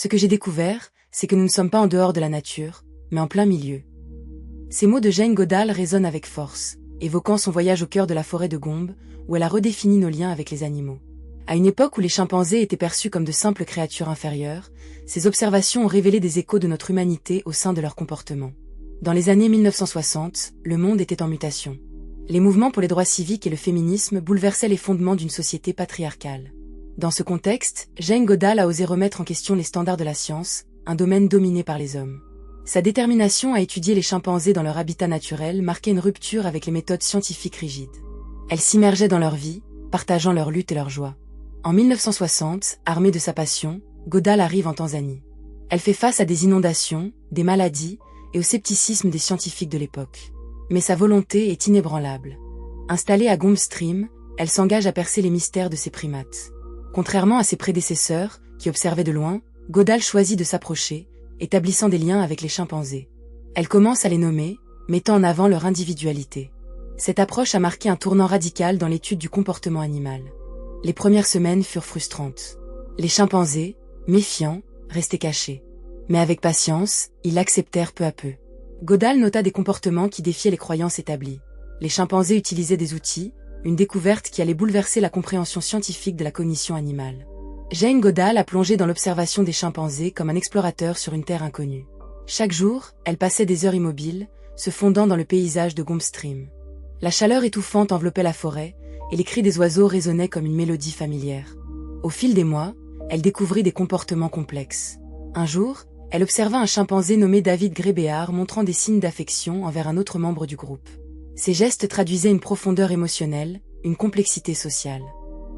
Ce que j'ai découvert, c'est que nous ne sommes pas en dehors de la nature, mais en plein milieu. » Ces mots de Jane Goodall résonnent avec force, évoquant son voyage au cœur de la forêt de Gombe, où elle a redéfini nos liens avec les animaux. À une époque où les chimpanzés étaient perçus comme de simples créatures inférieures, ces observations ont révélé des échos de notre humanité au sein de leur comportement. Dans les années 1960, le monde était en mutation. Les mouvements pour les droits civiques et le féminisme bouleversaient les fondements d'une société patriarcale. Dans ce contexte, Jane Goodall a osé remettre en question les standards de la science, un domaine dominé par les hommes. Sa détermination à étudier les chimpanzés dans leur habitat naturel marquait une rupture avec les méthodes scientifiques rigides. Elle s'immergeait dans leur vie, partageant leur lutte et leur joie. En 1960, armée de sa passion, Goodall arrive en Tanzanie. Elle fait face à des inondations, des maladies et au scepticisme des scientifiques de l'époque. Mais sa volonté est inébranlable. Installée à Gombe Stream, elle s'engage à percer les mystères de ces primates. Contrairement à ses prédécesseurs, qui observaient de loin, Goodall choisit de s'approcher, établissant des liens avec les chimpanzés. Elle commence à les nommer, mettant en avant leur individualité. Cette approche a marqué un tournant radical dans l'étude du comportement animal. Les premières semaines furent frustrantes. Les chimpanzés, méfiants, restaient cachés. Mais avec patience, ils l'acceptèrent peu à peu. Goodall nota des comportements qui défiaient les croyances établies. Les chimpanzés utilisaient des outils, une découverte qui allait bouleverser la compréhension scientifique de la cognition animale. Jane Goodall a plongé dans l'observation des chimpanzés comme un explorateur sur une terre inconnue. Chaque jour, elle passait des heures immobiles, se fondant dans le paysage de Gombe Stream. La chaleur étouffante enveloppait la forêt, et les cris des oiseaux résonnaient comme une mélodie familière. Au fil des mois, elle découvrit des comportements complexes. Un jour, elle observa un chimpanzé nommé David Grébéard montrant des signes d'affection envers un autre membre du groupe. Ces gestes traduisaient une profondeur émotionnelle, une complexité sociale.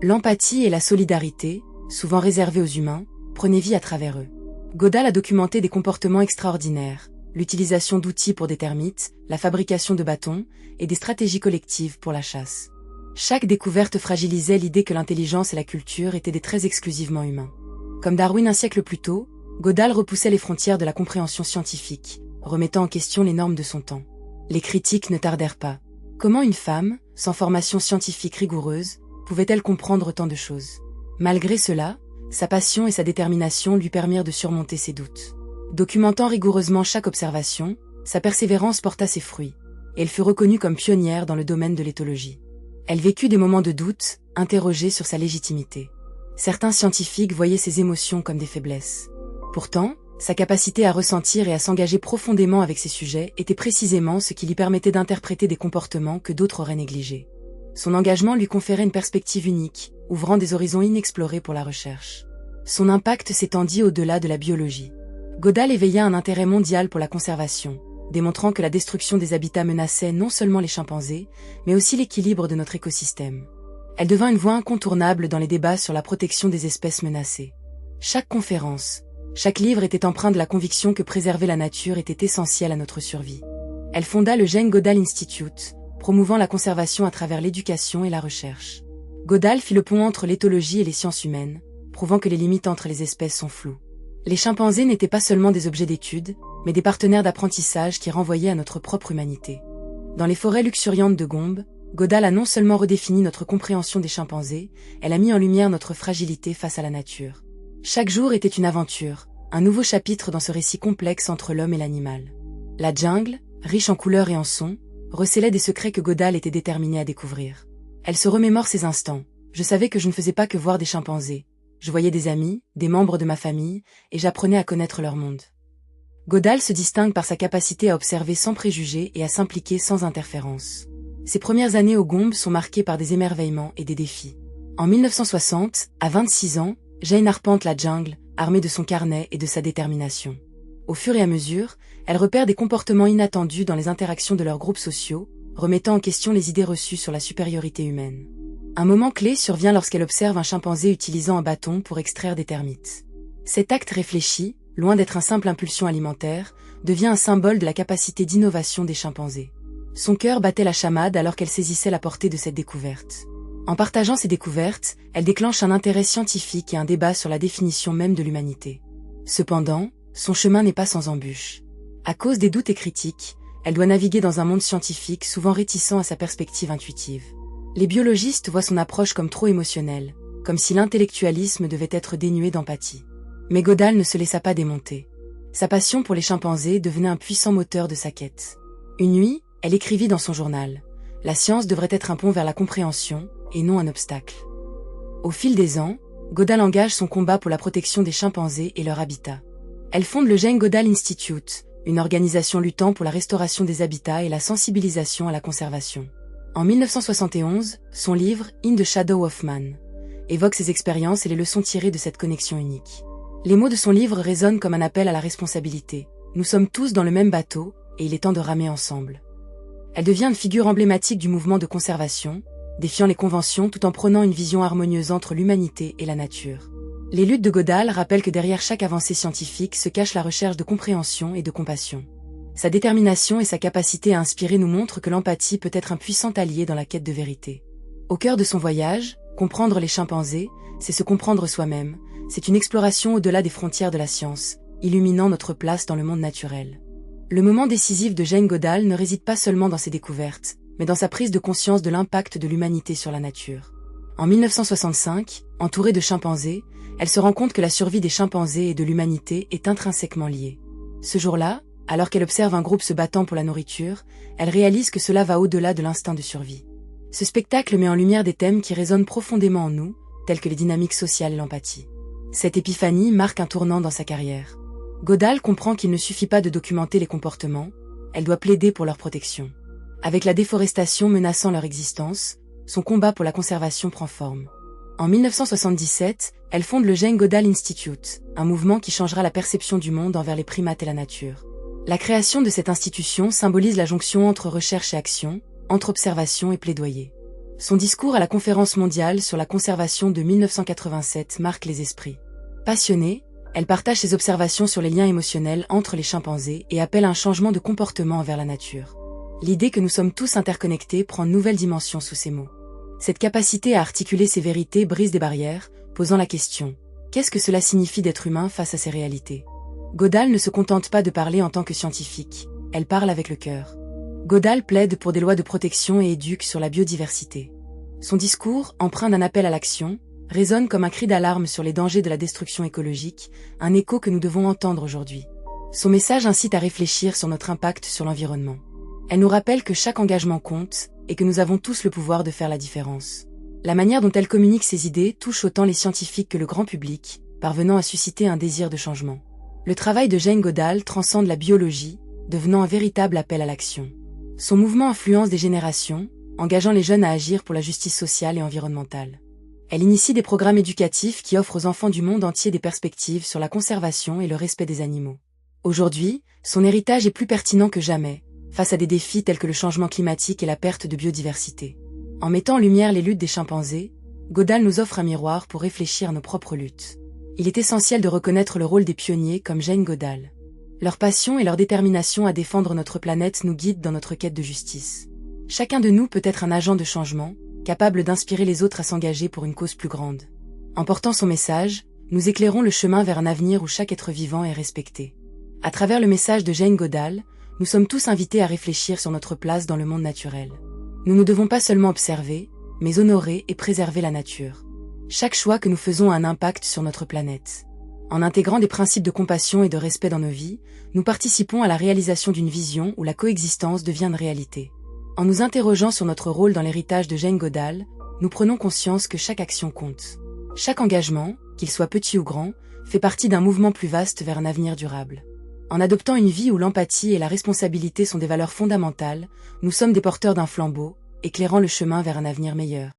L'empathie et la solidarité, souvent réservées aux humains, prenaient vie à travers eux. Goodall a documenté des comportements extraordinaires, l'utilisation d'outils pour des termites, la fabrication de bâtons et des stratégies collectives pour la chasse. Chaque découverte fragilisait l'idée que l'intelligence et la culture étaient des traits exclusivement humains. Comme Darwin un siècle plus tôt, Goodall repoussait les frontières de la compréhension scientifique, remettant en question les normes de son temps. Les critiques ne tardèrent pas. Comment une femme, sans formation scientifique rigoureuse, pouvait-elle comprendre tant de choses ? Malgré cela, sa passion et sa détermination lui permirent de surmonter ses doutes. Documentant rigoureusement chaque observation, sa persévérance porta ses fruits, et elle fut reconnue comme pionnière dans le domaine de l'éthologie. Elle vécut des moments de doute, interrogée sur sa légitimité. Certains scientifiques voyaient ses émotions comme des faiblesses. Pourtant, sa capacité à ressentir et à s'engager profondément avec ses sujets était précisément ce qui lui permettait d'interpréter des comportements que d'autres auraient négligés. Son engagement lui conférait une perspective unique, ouvrant des horizons inexplorés pour la recherche. Son impact s'étendit au-delà de la biologie. Goodall éveilla un intérêt mondial pour la conservation, démontrant que la destruction des habitats menaçait non seulement les chimpanzés, mais aussi l'équilibre de notre écosystème. Elle devint une voix incontournable dans les débats sur la protection des espèces menacées. Chaque conférence, chaque livre était empreint de la conviction que préserver la nature était essentiel à notre survie. Elle fonda le Jane Goodall Institute, promouvant la conservation à travers l'éducation et la recherche. Goodall fit le pont entre l'éthologie et les sciences humaines, prouvant que les limites entre les espèces sont floues. Les chimpanzés n'étaient pas seulement des objets d'étude, mais des partenaires d'apprentissage qui renvoyaient à notre propre humanité. Dans les forêts luxuriantes de Gombe, Goodall a non seulement redéfini notre compréhension des chimpanzés, elle a mis en lumière notre fragilité face à la nature. Chaque jour était une aventure, un nouveau chapitre dans ce récit complexe entre l'homme et l'animal. La jungle, riche en couleurs et en sons, recélait des secrets que Goodall était déterminé à découvrir. Elle se remémore ces instants. Je savais que je ne faisais pas que voir des chimpanzés. Je voyais des amis, des membres de ma famille, et j'apprenais à connaître leur monde. Goodall se distingue par sa capacité à observer sans préjugés et à s'impliquer sans interférence. Ses premières années au Gombe sont marquées par des émerveillements et des défis. En 1960, à 26 ans, Jane arpente la jungle, armée de son carnet et de sa détermination. Au fur et à mesure, elle repère des comportements inattendus dans les interactions de leurs groupes sociaux, remettant en question les idées reçues sur la supériorité humaine. Un moment clé survient lorsqu'elle observe un chimpanzé utilisant un bâton pour extraire des termites. Cet acte réfléchi, loin d'être une simple impulsion alimentaire, devient un symbole de la capacité d'innovation des chimpanzés. Son cœur battait la chamade alors qu'elle saisissait la portée de cette découverte. En partageant ces découvertes, elle déclenche un intérêt scientifique et un débat sur la définition même de l'humanité. Cependant, son chemin n'est pas sans embûches. À cause des doutes et critiques, elle doit naviguer dans un monde scientifique souvent réticent à sa perspective intuitive. Les biologistes voient son approche comme trop émotionnelle, comme si l'intellectualisme devait être dénué d'empathie. Mais Godal ne se laissa pas démonter. Sa passion pour les chimpanzés devenait un puissant moteur de sa quête. Une nuit, elle écrivit dans son journal « La science devrait être un pont vers la compréhension, et non un obstacle ». Au fil des ans, Godal engage son combat pour la protection des chimpanzés et leur habitat. Elle fonde le Jane Goodall Institute, une organisation luttant pour la restauration des habitats et la sensibilisation à la conservation. En 1971, son livre « In the Shadow of Man » évoque ses expériences et les leçons tirées de cette connexion unique. Les mots de son livre résonnent comme un appel à la responsabilité. Nous sommes tous dans le même bateau, et il est temps de ramer ensemble. Elle devient une figure emblématique du mouvement de conservation, défiant les conventions tout en prônant une vision harmonieuse entre l'humanité et la nature. Les luttes de Godal rappellent que derrière chaque avancée scientifique se cache la recherche de compréhension et de compassion. Sa détermination et sa capacité à inspirer nous montrent que l'empathie peut être un puissant allié dans la quête de vérité. Au cœur de son voyage, comprendre les chimpanzés, c'est se comprendre soi-même, c'est une exploration au-delà des frontières de la science, illuminant notre place dans le monde naturel. Le moment décisif de Jane Goodall ne réside pas seulement dans ses découvertes, mais dans sa prise de conscience de l'impact de l'humanité sur la nature. En 1965, entourée de chimpanzés, elle se rend compte que la survie des chimpanzés et de l'humanité est intrinsèquement liée. Ce jour-là, alors qu'elle observe un groupe se battant pour la nourriture, elle réalise que cela va au-delà de l'instinct de survie. Ce spectacle met en lumière des thèmes qui résonnent profondément en nous, tels que les dynamiques sociales et l'empathie. Cette épiphanie marque un tournant dans sa carrière. Goodall comprend qu'il ne suffit pas de documenter les comportements, elle doit plaider pour leur protection. Avec la déforestation menaçant leur existence, son combat pour la conservation prend forme. En 1977, elle fonde le Jane Goodall Institute, un mouvement qui changera la perception du monde envers les primates et la nature. La création de cette institution symbolise la jonction entre recherche et action, entre observation et plaidoyer. Son discours à la Conférence mondiale sur la conservation de 1987 marque les esprits. Passionnée, elle partage ses observations sur les liens émotionnels entre les chimpanzés et appelle à un changement de comportement envers la nature. L'idée que nous sommes tous interconnectés prend une nouvelle dimension sous ces mots. Cette capacité à articuler ces vérités brise des barrières, posant la question « Qu'est-ce que cela signifie d'être humain face à ces réalités ?» Goodall ne se contente pas de parler en tant que scientifique, elle parle avec le cœur. Goodall plaide pour des lois de protection et éduque sur la biodiversité. Son discours, empreint d'un appel à l'action, résonne comme un cri d'alarme sur les dangers de la destruction écologique, un écho que nous devons entendre aujourd'hui. Son message incite à réfléchir sur notre impact sur l'environnement. Elle nous rappelle que chaque engagement compte et que nous avons tous le pouvoir de faire la différence. La manière dont elle communique ses idées touche autant les scientifiques que le grand public, parvenant à susciter un désir de changement. Le travail de Jane Goodall transcende la biologie, devenant un véritable appel à l'action. Son mouvement influence des générations, engageant les jeunes à agir pour la justice sociale et environnementale. Elle initie des programmes éducatifs qui offrent aux enfants du monde entier des perspectives sur la conservation et le respect des animaux. Aujourd'hui, son héritage est plus pertinent que jamais, face à des défis tels que le changement climatique et la perte de biodiversité. En mettant en lumière les luttes des chimpanzés, Goodall nous offre un miroir pour réfléchir à nos propres luttes. Il est essentiel de reconnaître le rôle des pionniers comme Jane Goodall. Leur passion et leur détermination à défendre notre planète nous guident dans notre quête de justice. Chacun de nous peut être un agent de changement, capable d'inspirer les autres à s'engager pour une cause plus grande. En portant son message, nous éclairons le chemin vers un avenir où chaque être vivant est respecté. À travers le message de Jane Goodall, nous sommes tous invités à réfléchir sur notre place dans le monde naturel. Nous ne devons pas seulement observer, mais honorer et préserver la nature. Chaque choix que nous faisons a un impact sur notre planète. En intégrant des principes de compassion et de respect dans nos vies, nous participons à la réalisation d'une vision où la coexistence devient une réalité. En nous interrogeant sur notre rôle dans l'héritage de Jane Goodall, nous prenons conscience que chaque action compte. Chaque engagement, qu'il soit petit ou grand, fait partie d'un mouvement plus vaste vers un avenir durable. En adoptant une vie où l'empathie et la responsabilité sont des valeurs fondamentales, nous sommes des porteurs d'un flambeau, éclairant le chemin vers un avenir meilleur.